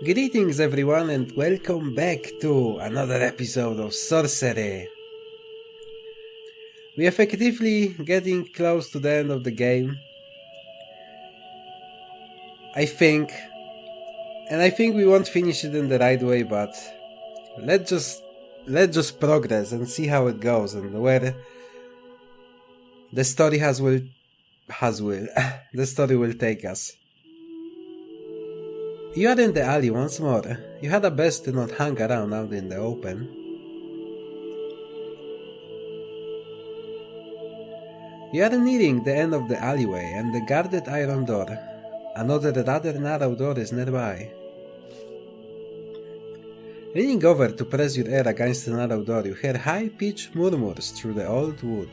Greetings everyone and welcome back to another episode of Sorcery. We are effectively getting close to the end of the game. I think we won't finish it in the right way, but let's just progress and see how it goes and where the story the story will take us. You are in the alley once more. You had a best to not hang around out in the open. You are nearing the end of the alleyway and the guarded iron door. Another rather narrow door is nearby. Leaning over to press your ear against the narrow door, you hear high-pitched murmurs through the old wood.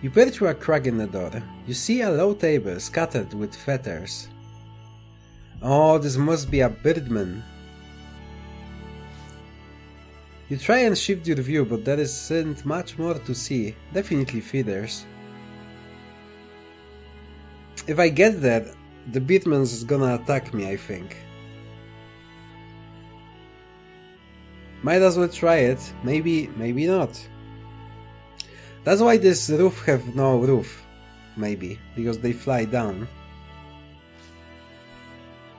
You peer through a crack in the door. You see a low table scattered with feathers. Oh, this must be a birdman. You try and shift your view, but there isn't much more to see. Definitely feathers. If I get there, the birdman's gonna attack me, I think. Might as well try it. Maybe not. That's why this roof have no roof, maybe, because they fly down.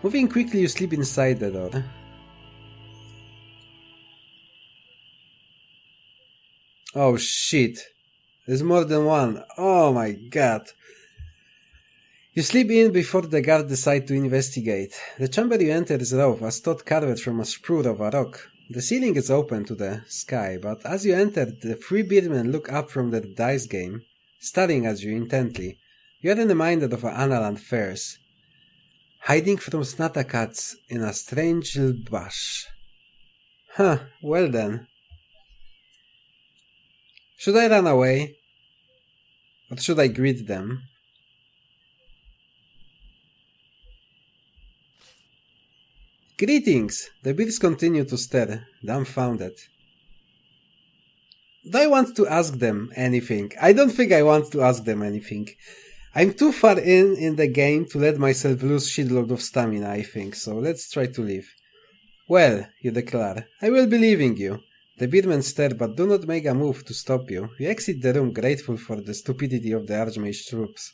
Moving quickly, you slip inside the door. Oh shit, there's more than one. Oh my god. You slip in before the guard decide to investigate. The chamber you enter is rough, as though carved from a spur of a rock. The ceiling is open to the sky, but as you enter, the three beardmen look up from their dice game, staring at you intently. You are reminded of Analand fairs, hiding from Snatakats in a strange little bush. Huh, well then. Should I run away? Or should I greet them? Greetings! The bears continue to stare, dumbfounded. Do I want to ask them anything? I don't think I want to ask them anything. I'm too far in the game to let myself lose shitload of stamina, I think, so let's try to leave. Well, you declare, I will be leaving you. The beardmen stare but do not make a move to stop you. You exit the room grateful for the stupidity of the Archmage troops.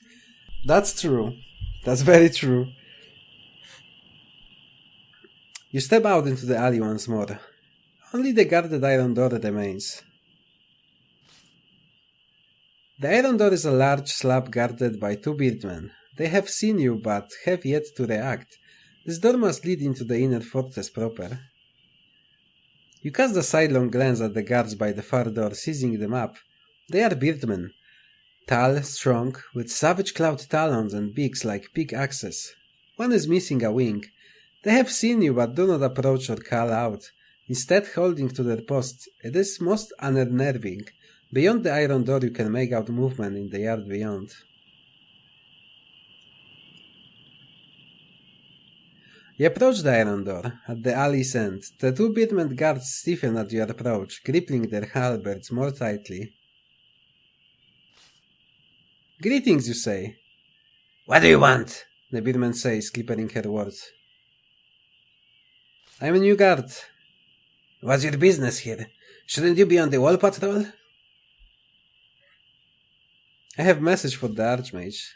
That's true. That's very true. You step out into the alley once more. Only the guarded iron door remains. The iron door is a large slab guarded by two beardmen. They have seen you but have yet to react. This door must lead into the inner fortress proper. You cast a sidelong glance at the guards by the far door, seizing them up. They are beardmen. Tall, strong, with savage clawed talons and beaks like pickaxes. One is missing a wing. They have seen you but do not approach or call out, instead holding to their posts. It is most unnerving. Beyond the iron door you can make out movement in the yard beyond. You approach the iron door, at the alley's end. The two beardmen guards stiffen at your approach, gripping their halberds more tightly. Greetings, you say. What do you want? The beardman says, clipping her words. I'm a new guard. What's your business here? Shouldn't you be on the wall patrol? I have a message for the Archmage.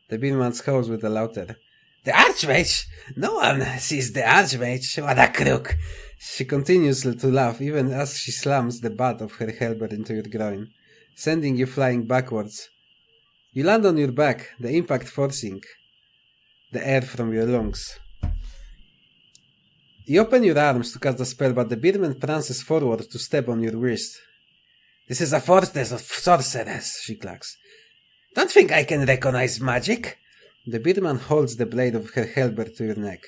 The beardman scowls with a laughter. The Archmage? No one sees the Archmage. What a crook. She continues to laugh even as she slams the butt of her halberd into your groin, sending you flying backwards. You land on your back, the impact forcing the air from your lungs. You open your arms to cast the spell, but the beardman prances forward to step on your wrist. This is a fortress of sorcerers, she clacks. Don't think I can recognize magic. The beardman holds the blade of her halberd to your neck.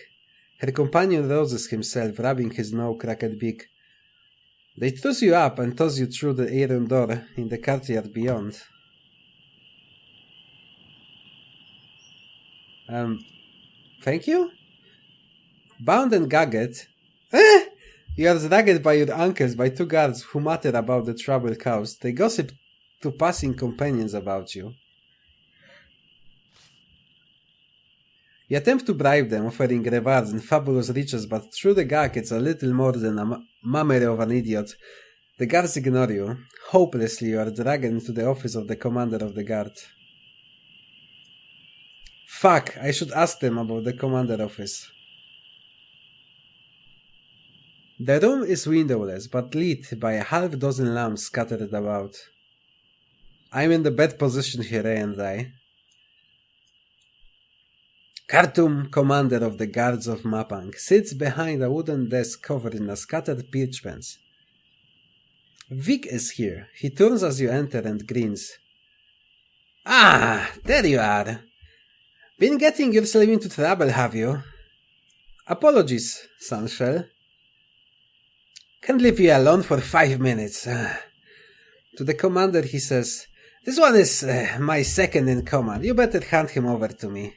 Her companion raises himself, rubbing his now-cracked beak. They truss you up and toss you through the iron door in the courtyard beyond. Thank you? Bound and gagged. You are dragged by your ankles by two guards who mutter about the trouble caused. They gossip to passing companions about you. You attempt to bribe them, offering rewards and fabulous riches, but through the gag it's a little more than a mummery of an idiot. The guards ignore you. Hopelessly, you are dragged into the office of the commander of the guard. Fuck, I should ask them about the commander office. The room is windowless, but lit by a half-dozen lamps scattered about. I'm in the bad position here, Aiedail. Khartoum, commander of the guards of Mapang, sits behind a wooden desk covered in a scattered parchments. Vic is here. He turns as you enter and grins. Ah, there you are. Been getting yourself into trouble, have you? Apologies, Sunshell. Can leave you alone for 5 minutes. To the commander he says, this one is my second in command. You better hand him over to me.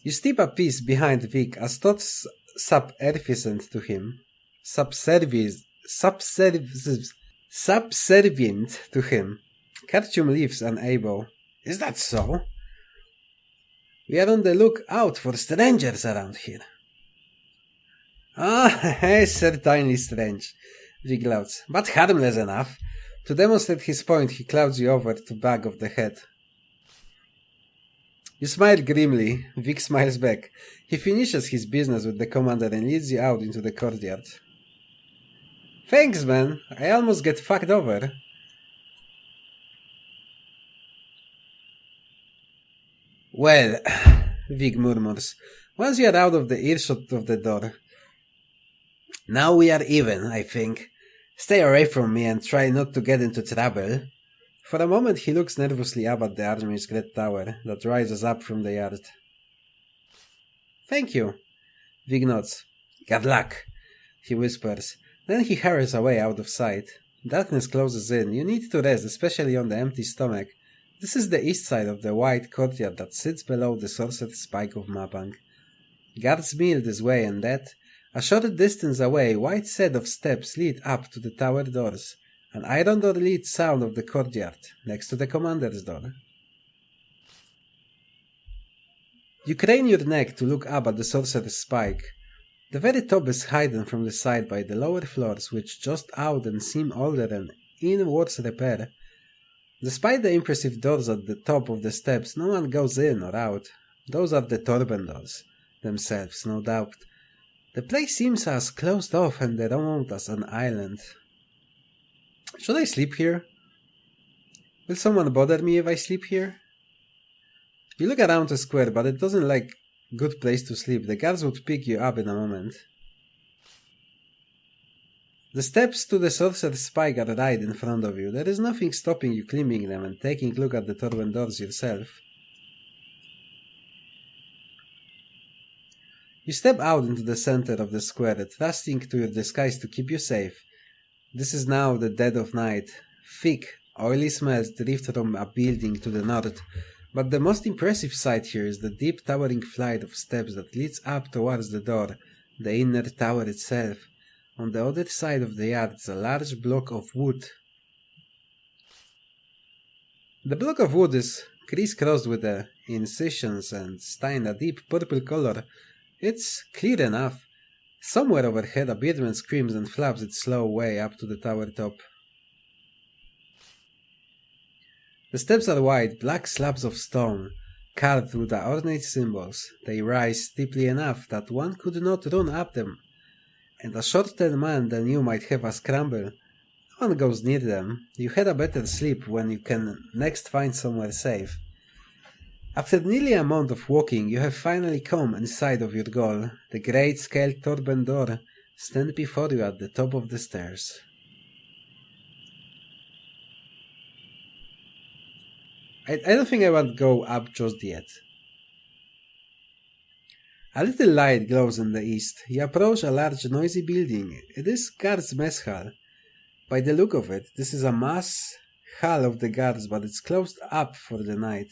You step a piece behind Vic as thoughts subservient to him. Subservient to him. Khartoum leaves unable. Is that so? We are on the lookout for strangers around here. Ah, certainly strange, Vic gloats, but harmless enough. To demonstrate his point, he clouds you over to back of the head. You smile grimly. Vic smiles back. He finishes his business with the commander and leads you out into the courtyard. Thanks, man. I almost get fucked over. Well, Vic murmurs, once you are out of the earshot of the door. Now we are even, I think. Stay away from me and try not to get into trouble. For a moment he looks nervously up at the army's great tower that rises up from the yard. Thank you. Vic nods. Good luck, he whispers. Then he hurries away out of sight. Darkness closes in. You need to rest, especially on the empty stomach. This is the east side of the wide courtyard that sits below the Sorcery Spike of Mapang. Guards mill this way and that. A short distance away, wide set of steps lead up to the tower doors. An iron door leads south of the courtyard, next to the commander's door. You crane your neck to look up at the Sorcerer's Spike. The very top is hidden from the side by the lower floors, which just out and seem older and in worse repair. Despite the impressive doors at the top of the steps, no one goes in or out. Those are the Torben doors themselves, no doubt. The place seems as closed off and remote as an island. Should I sleep here? Will someone bother me if I sleep here? You look around the square, but it doesn't like a good place to sleep. The guards would pick you up in a moment. The steps to the Sorcerer's Spike are right in front of you. There is nothing stopping you climbing them and taking a look at the Torben doors yourself. You step out into the center of the square, trusting to your disguise to keep you safe. This is now the dead of night. Thick, oily smells drift from a building to the north, but the most impressive sight here is the deep towering flight of steps that leads up towards the door, the inner tower itself. On the other side of the yard is a large block of wood. The block of wood is crisscrossed with incisions and stained a deep purple color. It's clear enough. Somewhere overhead a birdman screams and flaps its slow way up to the tower top. The steps are wide, black slabs of stone, carved with the ornate symbols. They rise steeply enough that one could not run up them, and a shorter man than you might have a scramble. No one goes near them. You had a better sleep when you can next find somewhere safe. After nearly a month of walking, you have finally come inside of your goal. The great scaled Torben door stands before you at the top of the stairs. I don't think I want to go up just yet. A little light glows in the east. You approach a large noisy building. It is guards' mess hall. By the look of it, this is a mass hall of the guards, but it's closed up for the night.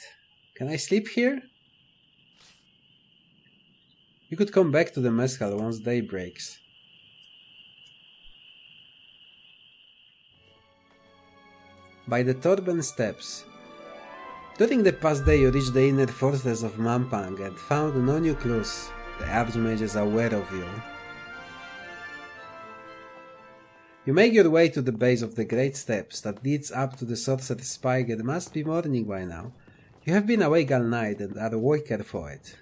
Can I sleep here? You could come back to the mess hall once day breaks. By the Torben steps. During the past day you reached the inner fortress of Mampang and found no new clues. The Archmage is aware of you. You make your way to the base of the great steps that leads up to the Sorcerer's Spike. It must be morning by now. You have been awake all night and are waker for it.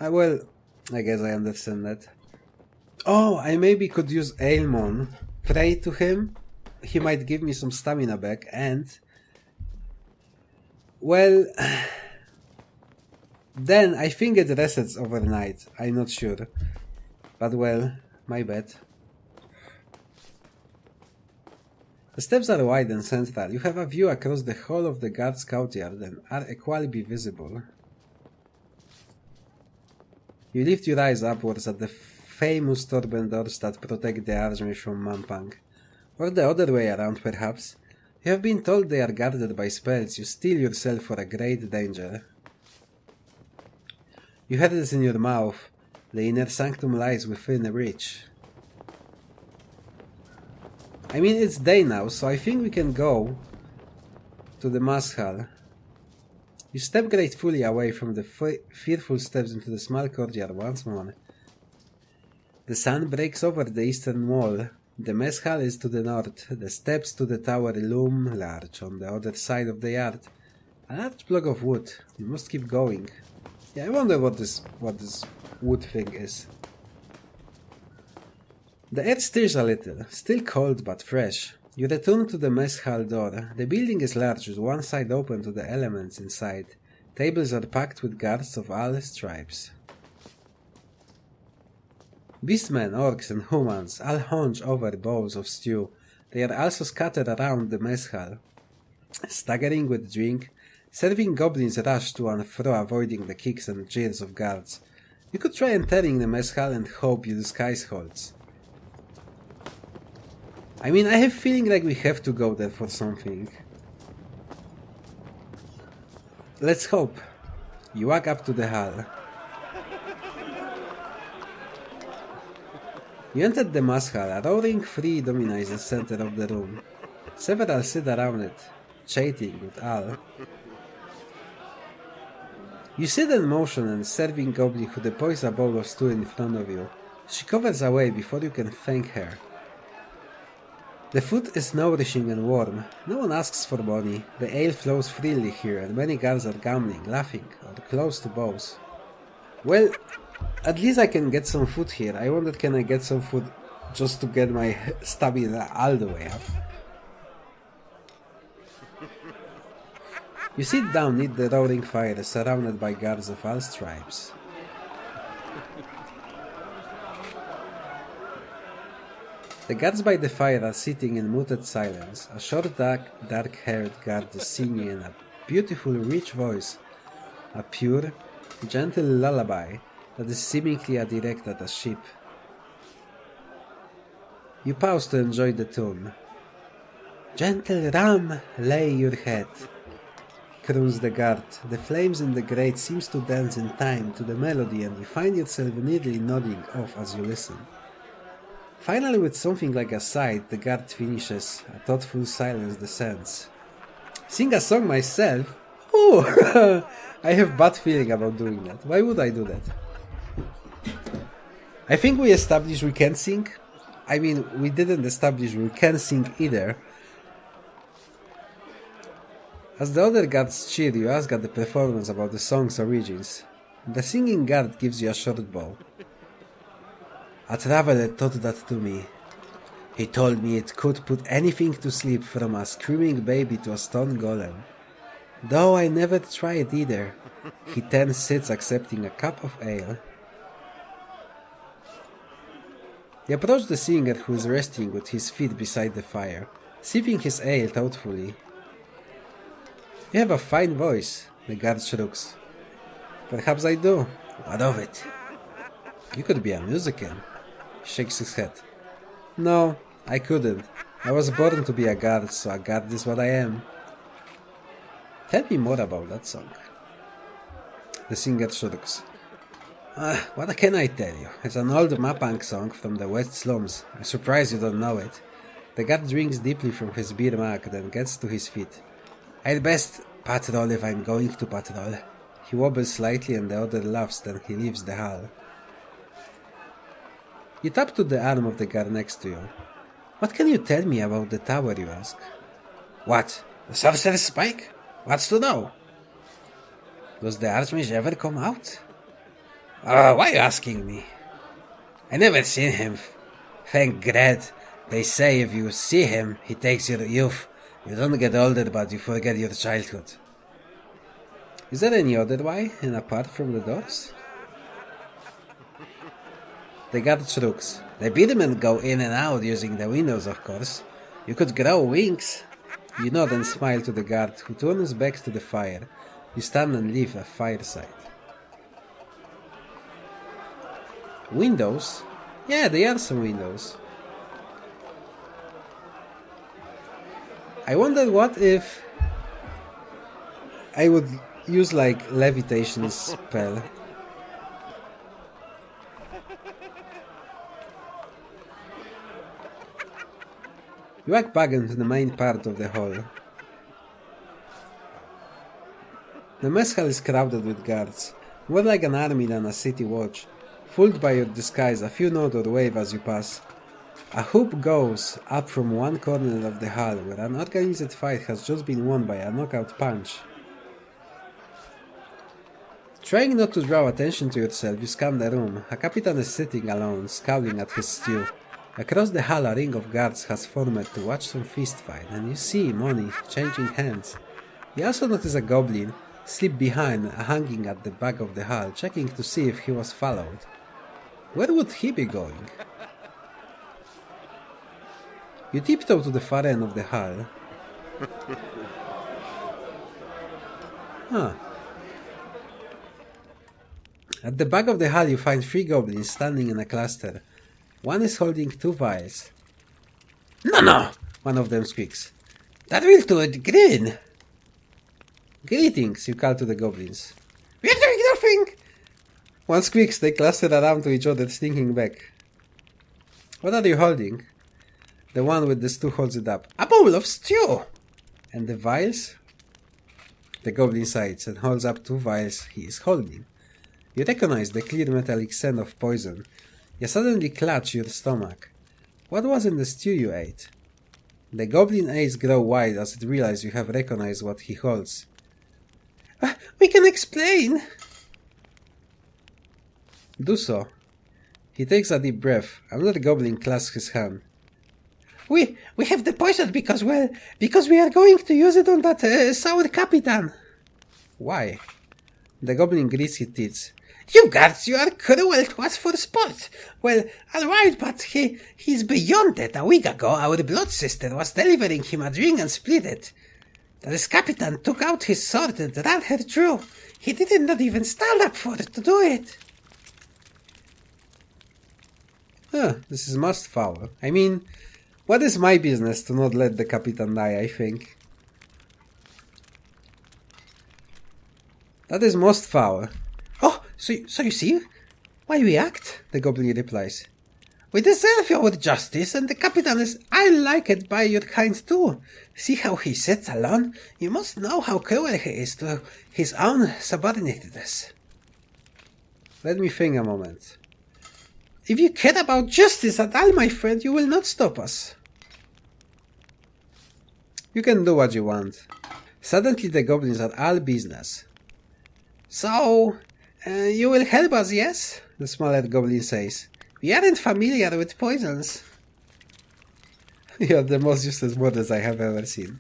Well, I guess I understand that. Oh, I maybe could use Ailmon. Pray to him. He might give me some stamina back and... well... then I think it resets overnight. I'm not sure. But well, my bad. The steps are wide and central. You have a view across the whole of the guard's courtyard and are equally visible. You lift your eyes upwards at the famous Torben doors that protect the Archmage from Mampang. Or the other way around, perhaps. You have been told they are guarded by spells. You steel yourself for a great danger. You had this in your mouth. The inner sanctum lies within reach. I mean, it's day now, so I think we can go to the Mass Hall. You step gratefully away from the fearful steps into the small courtyard once more. The sun breaks over the eastern wall. The Mess Hall is to the north. The steps to the tower loom large on the other side of the yard. A large block of wood. You must keep going. Yeah, I wonder what this wood thing is. The air stirs a little, still cold but fresh. You return to the mess hall door. The building is large with one side open to the elements inside. Tables are packed with guards of all stripes. Beastmen, orcs and humans all hunch over bowls of stew. They are also scattered around the mess hall, staggering with drink. Serving goblins rush to and fro, avoiding the kicks and jeers of guards. You could try entering the mess hall and hope your disguise holds. I mean, I have a feeling like we have to go there for something. Let's hope. You walk up to the hall. You entered the mass hall. A roaring free dominates the center of the room. Several sit around it, chatting with all. You sit in motion and serving goblin who depots a bowl of stew in front of you. She covers away before you can thank her. The food is nourishing and warm. No one asks for money. The ale flows freely here and many guards are gambling, laughing, or close to bows. Well, at least I can get some food here. I wonder, can I get some food just to get my stamina all the way up? You sit down near the roaring fire, surrounded by guards of all stripes. The guards by the fire are sitting in muted silence. A short, dark-haired guard is singing in a beautiful, rich voice, a pure, gentle lullaby that is seemingly directed at a sheep. You pause to enjoy the tune. "Gentle ram, lay your head," croons the guard. The flames in the grate seems to dance in time to the melody and you find yourself nearly nodding off as you listen. Finally, with something like a sigh, the guard finishes. A thoughtful silence descends. Sing a song myself? Oh, I have bad feeling about doing that. Why would I do that? I think we established we can sing. I mean, we didn't establish we can sing either. As the other guards cheer, you ask at the performance about the song's origins. The singing guard gives you a short bow. "A traveler taught that to me. He told me it could put anything to sleep from a screaming baby to a stone golem. Though I never tried either." He then sits accepting a cup of ale. You approach the singer who is resting with his feet beside the fire, sipping his ale thoughtfully. "You have a fine voice," the guard shrugs. "Perhaps I do. What of it?" "You could be a musician." He shakes his head. "No, I couldn't. I was born to be a guard, so a guard is what I am." "Tell me more about that song." The singer shrugs. What can I tell you? It's an old Mapang song from the West Slums. I'm surprised you don't know it." The guard drinks deeply from his beer mug, then gets to his feet. "I'd best Patrol if I'm going to patrol. He wobbles slightly and the other laughs, then he leaves the hall. You tap to the arm of the guard next to you. What can you tell me about the tower, you ask? What? The sorcerer's spike? What's to know? Does the Archmage ever come out? Why are you asking me? I never seen him. Thank God. They say if you see him, he takes your youth. You don't get older, but you forget your childhood. Is there any other way, and apart from the doors? The guard shrugs. The beardmen go in and out using the windows, of course. You could grow wings. You nod and smile to the guard, who turns back to the fire. You stand and leave a fireside. Windows? Yeah, there are some windows. I wonder what if I would use like levitation spell. You walk back into the main part of the hall. The mess hall is crowded with guards, more like an army than a city watch. Fooled by your disguise, a few nod or wave as you pass. A hoop goes up from one corner of the hall, where an organized fight has just been won by a knockout punch. Trying not to draw attention to yourself, you scan the room. A captain is sitting alone, scowling at his stew. Across the hall, a ring of guards has formed to watch some fist fight, and you see money changing hands. You also notice a goblin slip behind, hanging at the back of the hall, checking to see if he was followed. Where would he be going? You tiptoe to the far end of the hall. At the back of the hall you find 3 goblins standing in a cluster. One is holding 2 vials. No! One of them squeaks. That will do it green! Greetings, you call to the goblins. We're doing nothing! One squeaks, they cluster around to each other, stinking back. What are you holding? The one with the stew holds it up. A bowl of stew! And the vials? The goblin sighs and holds up 2 vials he is holding. You recognize the clear metallic scent of poison. You suddenly clutch your stomach. What was in the stew you ate? The goblin eyes grow wide as it realizes you have recognized what he holds. We can explain! Do so. He takes a deep breath. Another goblin clasps his hand. We have the poison because we are going to use it on that sour captain. Why? The goblin grits his teeth. You guards, you are cruel to us for sport. Well, alright, but he's beyond that. A week ago, our blood sister was delivering him a drink and split it. The captain took out his sword and ran her through. He did not even stand up for it to do it. This is most foul. I mean, what is my business to not let the captain die, I think. That is most foul. Oh, so you see why we act? The goblin replies. We deserve your justice, and the captain is unliked by your kind too. See how he sits alone? You must know how cruel he is to his own subordinates. Let me think a moment. If you care about justice at all, my friend, you will not stop us. You can do what you want. Suddenly the goblins are all business. So, you will help us, yes? The smaller goblin says. We aren't familiar with poisons. You are the most useless models I have ever seen.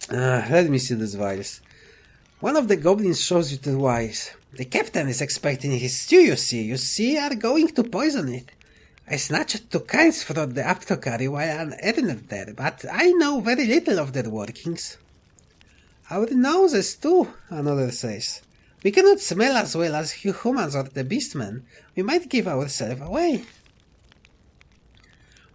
Let me see these vials. One of the goblins shows you the vials. The captain is expecting his stew, you see, are going to poison it. I snatched 2 kinds from the apothecary while on errand there, but I know very little of their workings. Our noses too, another says. We cannot smell as well as you humans or the beastmen. We might give ourselves away.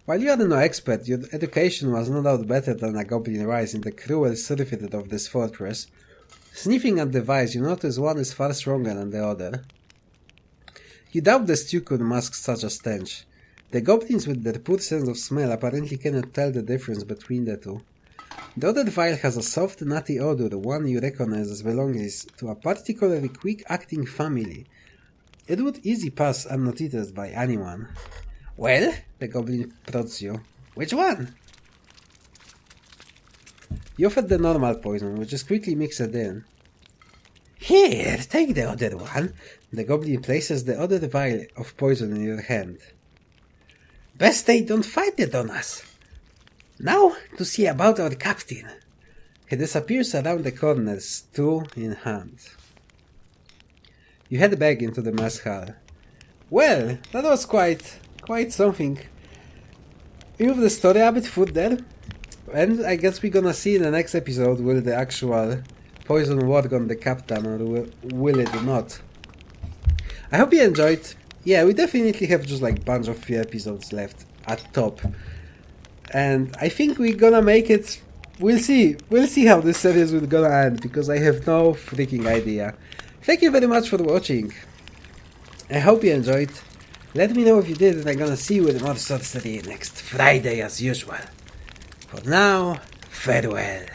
While you are no expert, your education was no doubt better than a goblin rise in the cruel surfeit of this fortress. Sniffing at the vials, you notice one is far stronger than the other. You doubt the stew could mask such a stench. The goblins with their poor sense of smell apparently cannot tell the difference between the two. The other vial has a soft, nutty odor, one you recognize as belonging to a particularly quick-acting family. It would easily pass unnoticed by anyone. Well, the goblin prods you. Which one? You offered the normal poison, which is quickly mixed in. Here, take the other one. The goblin places the other vial of poison in your hand. Best they don't find it on us. Now, to see about our captain. He disappears around the corner, stew in hand. You head back into the mess hall. Well, that was quite something. You move the story a bit further, and I guess we're gonna see in the next episode will the actual poison work on the captain or will it not. I hope you enjoyed. Yeah, we definitely have just like bunch of few episodes left at top. And I think we're gonna make it. We'll see how this series will gonna end, because I have no freaking idea. Thank you very much for watching. I hope you enjoyed. Let me know if you did, and I'm gonna see you with more sorcery next Friday as usual. For now, farewell.